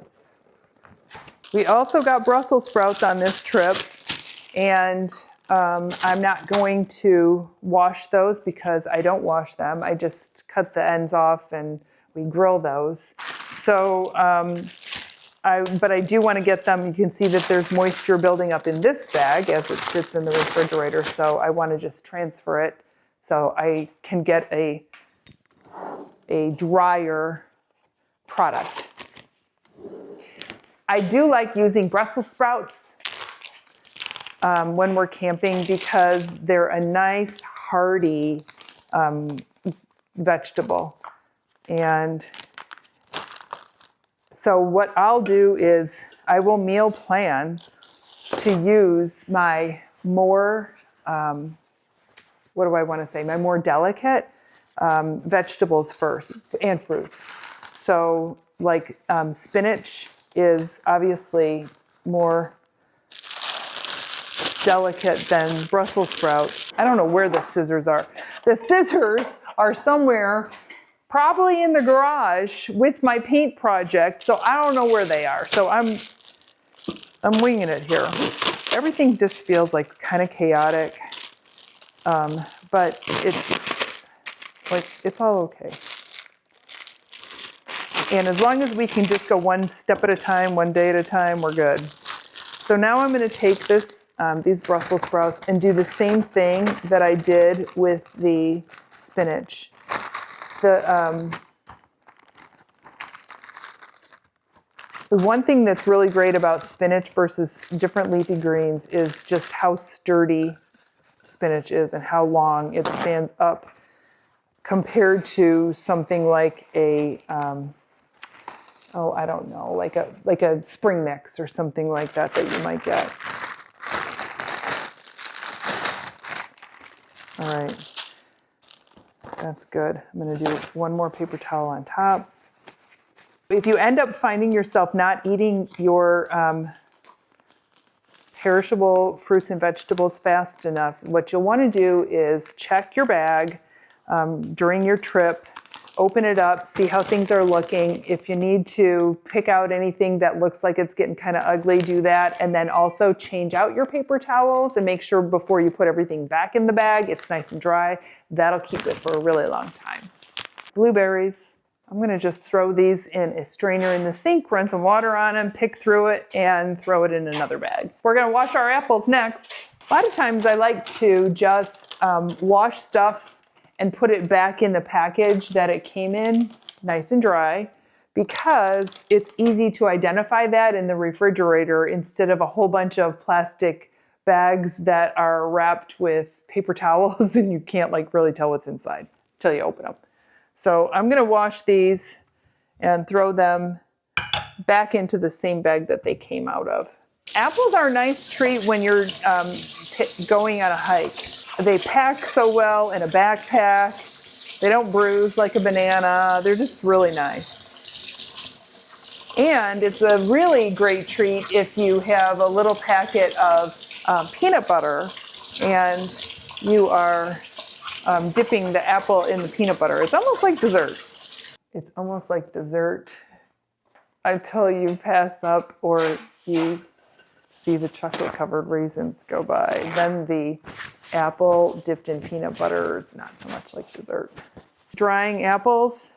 We also got Brussels sprouts on this trip, and I'm not going to wash those because I don't wash them. I just cut the ends off and we grill those. So, but I do want to get them. You can see that there's moisture building up in this bag as it sits in the refrigerator. So I want to just transfer it so I can get a drier product. I do like using Brussels sprouts when we're camping because they're a nice hearty vegetable. And so what I'll do is I will meal plan to use my more, what do I want to say, my more delicate vegetables first and fruits. So like spinach is obviously more delicate than Brussels sprouts. I don't know where the scissors are. The scissors are somewhere probably in the garage with my paint project, so I don't know where they are. So I'm winging it here. Everything just feels like kind of chaotic, but it's all okay. And as long as we can just go one step at a time, one day at a time, we're good. So now I'm going to take these Brussels sprouts and do the same thing that I did with the spinach. The one thing that's really great about spinach versus different leafy greens is just how sturdy spinach is and how long it stands up compared to something like a I don't know, like a spring mix or something like that you might get. All right, that's good. I'm going to do one more paper towel on top. If you end up finding yourself not eating your perishable fruits and vegetables fast enough, what you'll want to do is check your bag during your trip. Open it up, see how things are looking. If you need to pick out anything that looks like it's getting kind of ugly, do that. And then also change out your paper towels and make sure before you put everything back in the bag, it's nice and dry. That'll keep it for a really long time. Blueberries. I'm gonna just throw these in a strainer in the sink, run some water on them, pick through it, and throw it in another bag. We're gonna wash our apples next. A lot of times I like to just wash stuff and put it back in the package that it came in, nice and dry, because it's easy to identify that in the refrigerator instead of a whole bunch of plastic bags that are wrapped with paper towels and you can't really tell what's inside until you open them. So I'm gonna wash these and throw them back into the same bag that they came out of. Apples are a nice treat when you're going on a hike. They pack so well in a backpack. They don't bruise like a banana. They're just really nice. And it's a really great treat if you have a little packet of peanut butter and you are dipping the apple in the peanut butter. It's almost like dessert. It's almost like dessert until you pass up or you see the chocolate-covered raisins go by. Then the apple dipped in peanut butter is not so much like dessert. Drying apples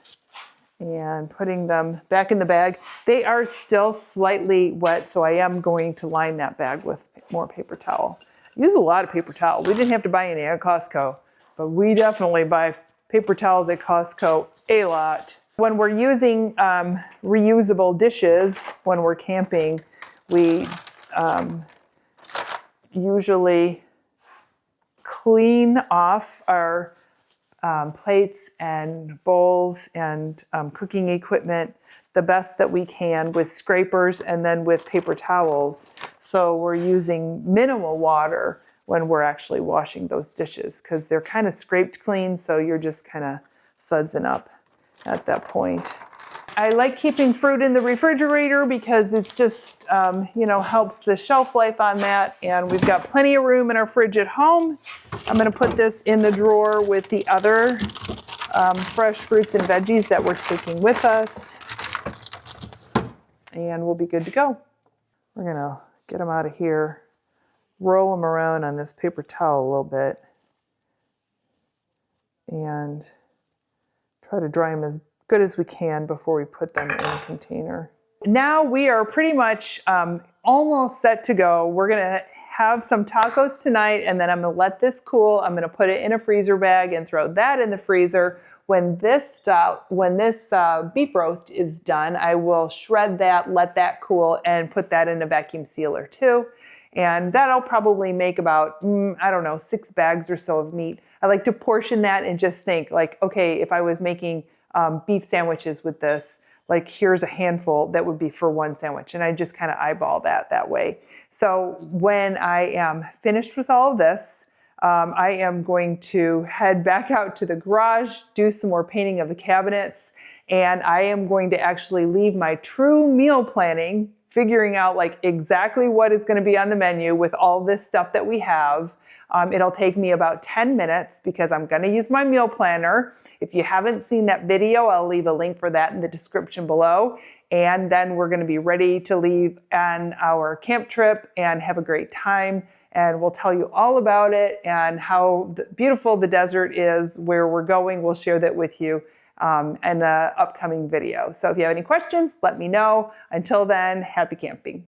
and putting them back in the bag. They are still slightly wet, so I am going to line that bag with more paper towel. I use a lot of paper towel. We didn't have to buy any at Costco, but we definitely buy paper towels at Costco a lot. When we're using reusable dishes, when we're camping, we usually clean off our plates and bowls and cooking equipment the best that we can with scrapers and then with paper towels. So we're using minimal water when we're actually washing those dishes because they're kind of scraped clean, so you're just kind of sudsing up at that point. I like keeping fruit in the refrigerator because it just, helps the shelf life on that. And we've got plenty of room in our fridge at home. I'm going to put this in the drawer with the other fresh fruits and veggies that we're taking with us. And we'll be good to go. We're going to get them out of here, roll them around on this paper towel a little bit, and try to dry them as good as we can before we put them in a container. Now we are pretty much almost set to go. We're gonna have some tacos tonight, and then I'm gonna let this cool. I'm gonna put it in a freezer bag and throw that in the freezer. When this beef roast is done, I will shred that, let that cool, and put that in a vacuum sealer too. And that'll probably make about, 6 bags or so of meat. I like to portion that and just think like, okay, if I was making beef sandwiches with this, like here's a handful that would be for one sandwich. And I just kind of eyeball that way. So when I am finished with all of this, I am going to head back out to the garage, do some more painting of the cabinets, and I am going to actually leave my true meal planning, figuring out like exactly what is going to be on the menu with all this stuff that we have. It'll take me about 10 minutes because I'm going to use my meal planner. If you haven't seen that video, I'll leave a link for that in the description below. And then we're going to be ready to leave on our camp trip and have a great time. And we'll tell you all about it and how beautiful the desert is, where we're going. We'll share that with you in an upcoming video. So if you have any questions, let me know. Until then, happy camping.